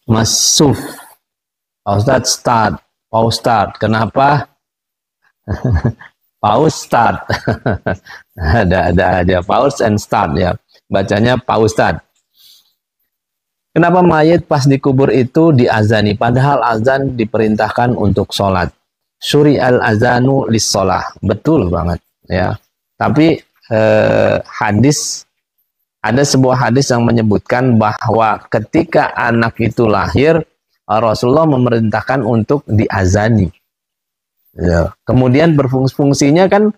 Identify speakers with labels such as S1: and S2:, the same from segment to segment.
S1: Mas Suf. Pak Ustadz start. Pak Ustadz. Kenapa? Pak Ustadz. Ada aja. Pause and start ya. Bacanya Pak Ustadz. Kenapa mayit pas dikubur itu diazani? Padahal azan diperintahkan untuk sholat. Syuri al-azanu lis-sholah. Betul banget ya. Tapi hadis, ada sebuah hadis yang menyebutkan bahwa ketika anak itu lahir, Rasulullah memerintahkan untuk diazani. Ya. Kemudian berfungsinya kan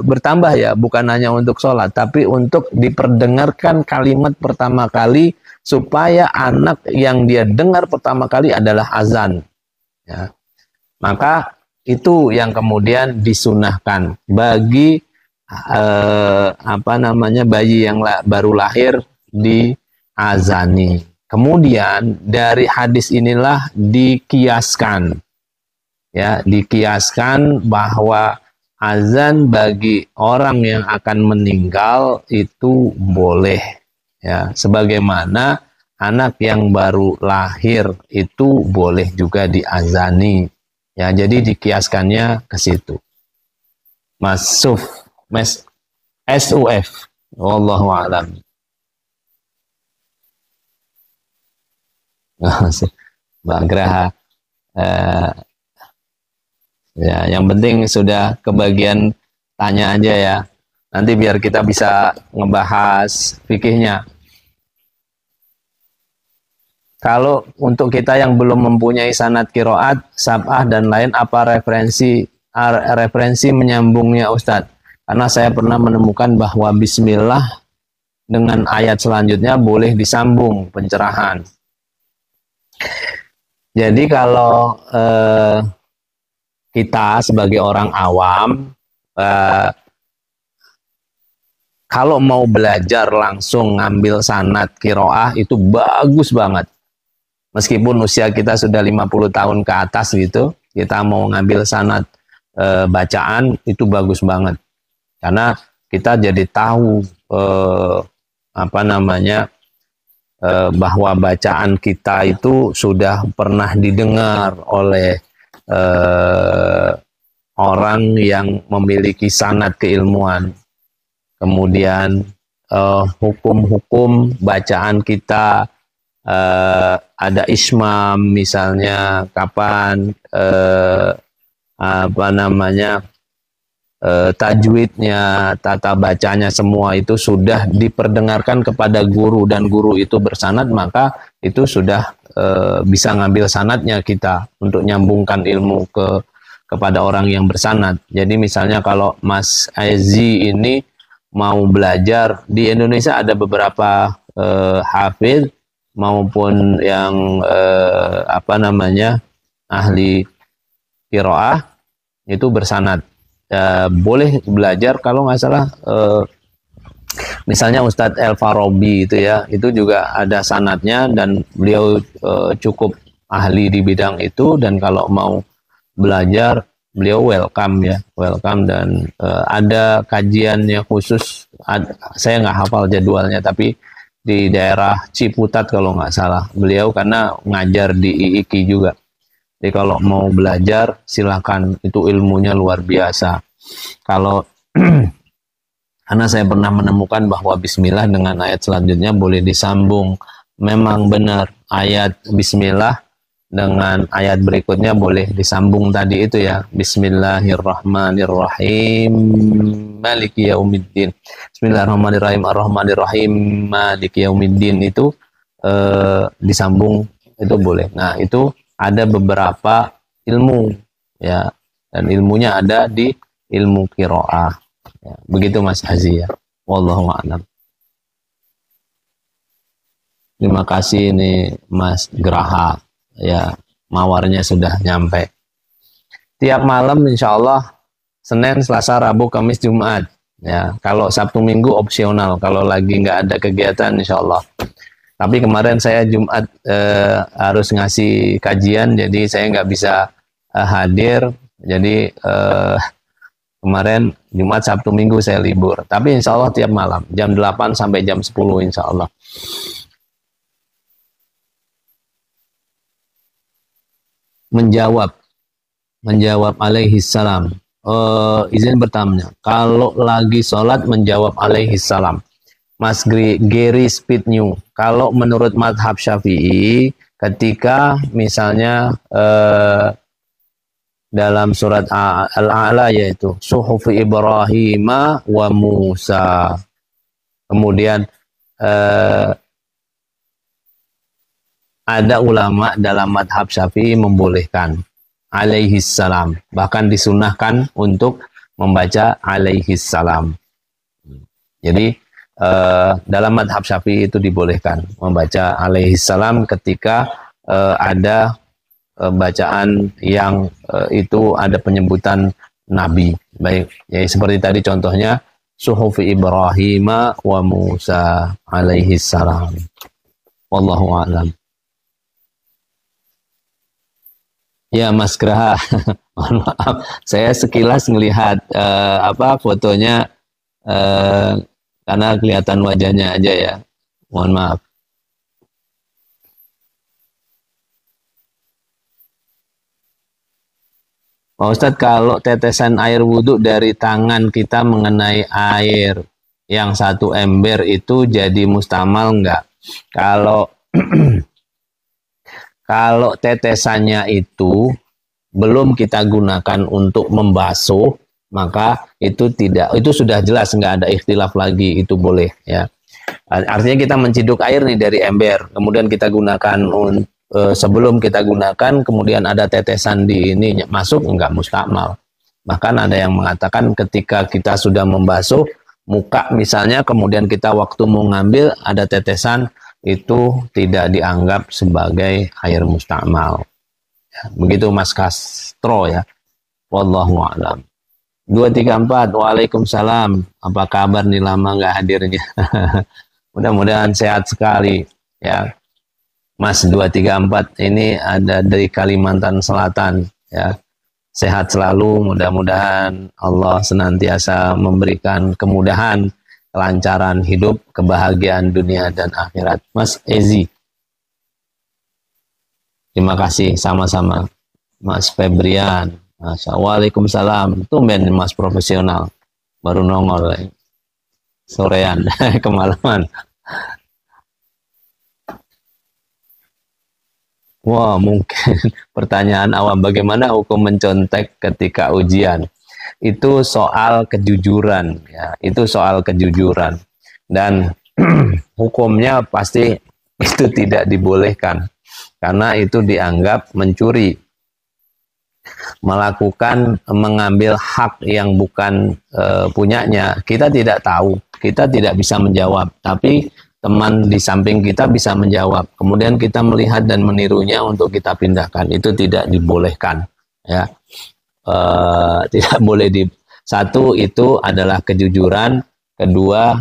S1: bertambah ya, bukan hanya untuk sholat, tapi untuk diperdengarkan kalimat pertama kali, supaya anak yang dia dengar pertama kali adalah azan. Ya. Maka itu yang kemudian disunahkan bagi bayi yang baru lahir diazani. Kemudian dari hadis inilah dikiaskan, ya, dikiaskan bahwa azan bagi orang yang akan meninggal itu boleh, ya, sebagaimana anak yang baru lahir itu boleh juga diazani, ya. Jadi dikiaskannya ke situ. Masuf, SUF, wallahu a'lam. Mbak Graha, ya, yang penting sudah kebagian tanya aja ya. Nanti biar kita bisa ngebahas fikihnya. Kalau untuk kita yang belum mempunyai sanad qiraat, sab'ah dan lain, apa referensi menyambungnya Ustadz? Karena saya pernah menemukan bahwa bismillah dengan ayat selanjutnya boleh disambung pencerahan. Jadi kalau kita sebagai orang awam, kalau mau belajar langsung ngambil sanad qiraah itu bagus banget. Meskipun usia kita sudah 50 tahun ke atas gitu, kita mau ngambil sanad bacaan itu bagus banget. Karena kita jadi tahu bahwa bacaan kita itu sudah pernah didengar oleh orang yang memiliki sanad keilmuan. Kemudian hukum-hukum bacaan kita, ada ismam misalnya, kapan tajwidnya, tata bacanya, semua itu sudah diperdengarkan kepada guru dan guru itu bersanad, maka itu sudah bisa ngambil sanadnya kita untuk nyambungkan ilmu kepada orang yang bersanad. Jadi misalnya kalau Mas Aziz ini mau belajar di Indonesia, ada beberapa hafidz maupun yang ahli qiraah itu bersanad. Boleh belajar, kalau nggak salah misalnya Ustadz El-Farabi itu ya, itu juga ada sanadnya dan beliau cukup ahli di bidang itu, dan kalau mau belajar beliau welcome ya, welcome. Dan ada kajiannya khusus, saya nggak hafal jadwalnya, tapi di daerah Ciputat kalau nggak salah beliau, karena ngajar di IIKI juga. Jadi kalau mau belajar silakan, itu ilmunya luar biasa. Kalau karena saya pernah menemukan bahwa bismillah dengan ayat selanjutnya boleh disambung. Memang benar, ayat bismillah dengan ayat berikutnya boleh disambung tadi itu ya. Bismillahirrahmanirrahim, maliki yaumiddin. Bismillahirrahmanirrahim, ar-rahmanirrahim, maliki yaumiddin, itu disambung, itu boleh. Nah, itu ada beberapa ilmu ya, dan ilmunya ada di ilmu qiraah ya. Begitu Mas Aziz ya, wallahu a'lam. Terima kasih ini Mas Graha ya, mawarnya sudah nyampe. Tiap malam insya Allah, Senin, Selasa, Rabu, Kamis, Jumat ya. Kalau Sabtu Minggu opsional kalau lagi nggak ada kegiatan insya Allah. Tapi kemarin saya Jumat harus ngasih kajian, jadi saya nggak bisa hadir. Jadi kemarin Jumat, Sabtu, Minggu saya libur. Tapi insya Allah tiap malam, jam 8 sampai jam 10 insya Allah. menjawab alaihi salam. Izin bertanya, kalau lagi sholat menjawab alaihi salam. Mas Gary Speed New, kalau menurut madhab Syafi'i, ketika misalnya dalam surat Al-A'la yaitu Suhufi Ibrahim wa Musa, kemudian ada ulama dalam madhab Syafi'i membolehkan alaihi salam, bahkan disunahkan untuk membaca alaihi salam. Jadi dalam madhab Syafi'i itu dibolehkan membaca alaihi salam ketika ada bacaan yang itu ada penyebutan Nabi. Baik, ya seperti tadi contohnya Suhufi Ibrahim wa Musa alaihi salam. Wallahu a'lam. Ya Mas Graha, mohon maaf, saya sekilas melihat fotonya karena kelihatan wajahnya aja ya, mohon maaf. Pak Ustadz, kalau tetesan air wudhu dari tangan kita mengenai air yang satu ember itu jadi mustamal enggak? Kalau kalau tetesannya itu belum kita gunakan untuk membasuh, maka itu sudah jelas, nggak ada ikhtilaf lagi, itu boleh ya. Artinya kita menciduk air nih dari ember, kemudian kita gunakan sebelum kita gunakan, kemudian ada tetesan di ini masuk, nggak mustakmal. Bahkan ada yang mengatakan ketika kita sudah membasuh muka misalnya, kemudian kita waktu mau ngambil ada tetesan, itu tidak dianggap sebagai air mustakmal. Ya, begitu Mas Castro ya. Wallahu a'lam. 234, Waalaikumsalam. Apa kabar nih, lama nggak hadirnya? Mudah-mudahan sehat sekali ya. Mas 234 ini ada dari Kalimantan Selatan ya. Sehat selalu, mudah-mudahan Allah senantiasa memberikan kemudahan, kelancaran hidup, kebahagiaan dunia dan akhirat. Mas Ezi, terima kasih, sama-sama. Mas Febrian, Waalaikumsalam. Tumben Mas profesional, baru nongol sorean, kemalaman. Wah, mungkin pertanyaan awam, bagaimana hukum mencontek ketika ujian? Itu soal kejujuran ya, itu soal kejujuran, dan hukumnya pasti itu tidak dibolehkan karena itu dianggap mencuri, mengambil hak yang bukan punyanya. Kita tidak tahu, kita tidak bisa menjawab, tapi teman di samping kita bisa menjawab, kemudian kita melihat dan menirunya untuk kita pindahkan, itu tidak dibolehkan ya. Tidak boleh satu itu adalah kejujuran, kedua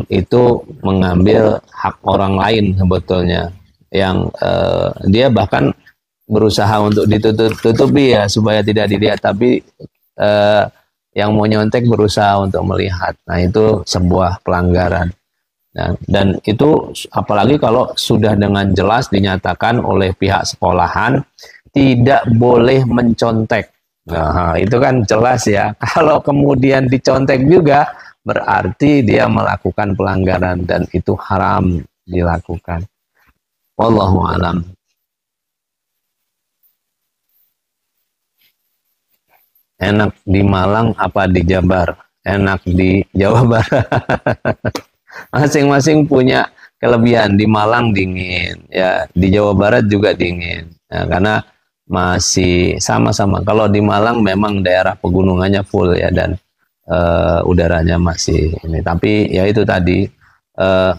S1: itu mengambil hak orang lain sebetulnya yang dia bahkan berusaha untuk ditutupi ya supaya tidak dilihat, tapi yang mau nyontek berusaha untuk melihat. Nah, itu sebuah pelanggaran. Dan itu apalagi kalau sudah dengan jelas dinyatakan oleh pihak sekolahan tidak boleh mencontek. Nah, itu kan jelas ya. Kalau kemudian dicontek juga berarti dia melakukan pelanggaran dan itu haram dilakukan. Wallahu a'lam. Enak di Malang apa di Jabar? Enak di Jawa Barat. Masing-masing punya kelebihan. Di Malang dingin, ya di Jawa Barat juga dingin. Ya, karena masih sama-sama. Kalau di Malang memang daerah pegunungannya full ya, dan udaranya masih ini. Tapi ya itu tadi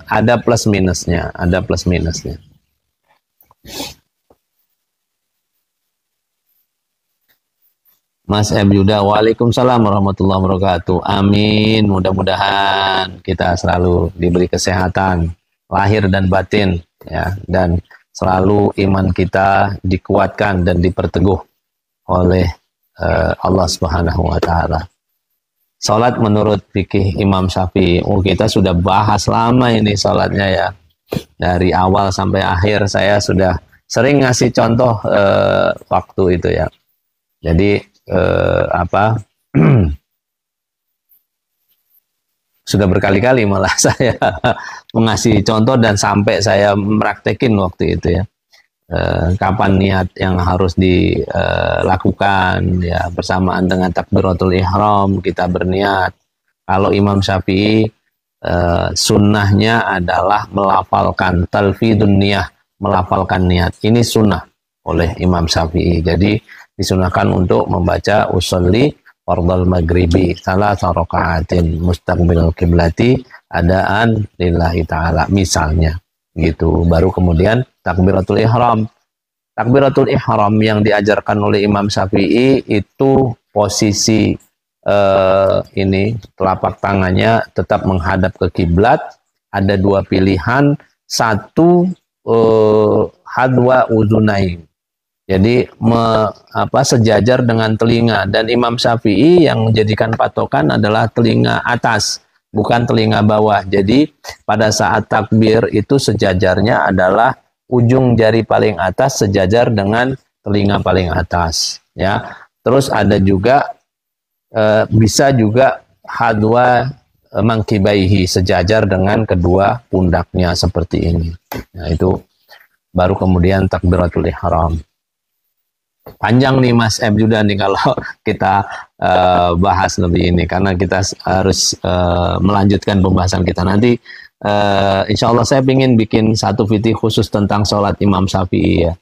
S1: ada plus minusnya, ada plus minusnya. Mas M. Yuda, Waalaikumsalam warahmatullahi wabarakatuh. Amin. Mudah-mudahan kita selalu diberi kesehatan lahir dan batin ya, dan selalu iman kita dikuatkan dan diperteguh oleh Allah Subhanahu wa taala. Salat menurut fikih Imam Syafi'i. Oh, kita sudah bahas lama ini salatnya ya. dari awal sampai akhir saya sudah sering ngasih contoh waktu itu ya. Jadi sudah berkali-kali malah saya mengasih contoh dan sampai saya meraktekin waktu itu ya. Kapan niat yang harus dilakukan ya, bersamaan dengan takbiratul ihram kita berniat. Kalau Imam Syafi'i sunnahnya adalah melafalkan talfidun niyah, melafalkan niat. Ini sunnah oleh Imam Syafi'i. Jadi disunahkan untuk membaca usolli fardal maghribi salah rakaatin mustaqbilal qiblati adaan lillahi ta'ala misalnya gitu. Baru kemudian takbiratul ihram. Takbiratul ihram yang diajarkan oleh Imam Syafi'i itu posisi ini telapak tangannya tetap menghadap ke kiblat. Ada dua pilihan, satu hadwa uzunain. Jadi sejajar dengan telinga, dan Imam Syafi'i yang menjadikan patokan adalah telinga atas, bukan telinga bawah. Jadi pada saat takbir itu sejajarnya adalah ujung jari paling atas sejajar dengan telinga paling atas ya. Terus ada juga bisa juga hadwa mangkibaihi, sejajar dengan kedua pundaknya seperti ini. Nah, itu baru kemudian takbiratul ihram. Panjang nih Mas M juga nih kalau kita bahas lebih ini, karena kita harus melanjutkan pembahasan kita nanti. Insya Allah saya ingin bikin satu video khusus tentang sholat Imam Syafi'i ya.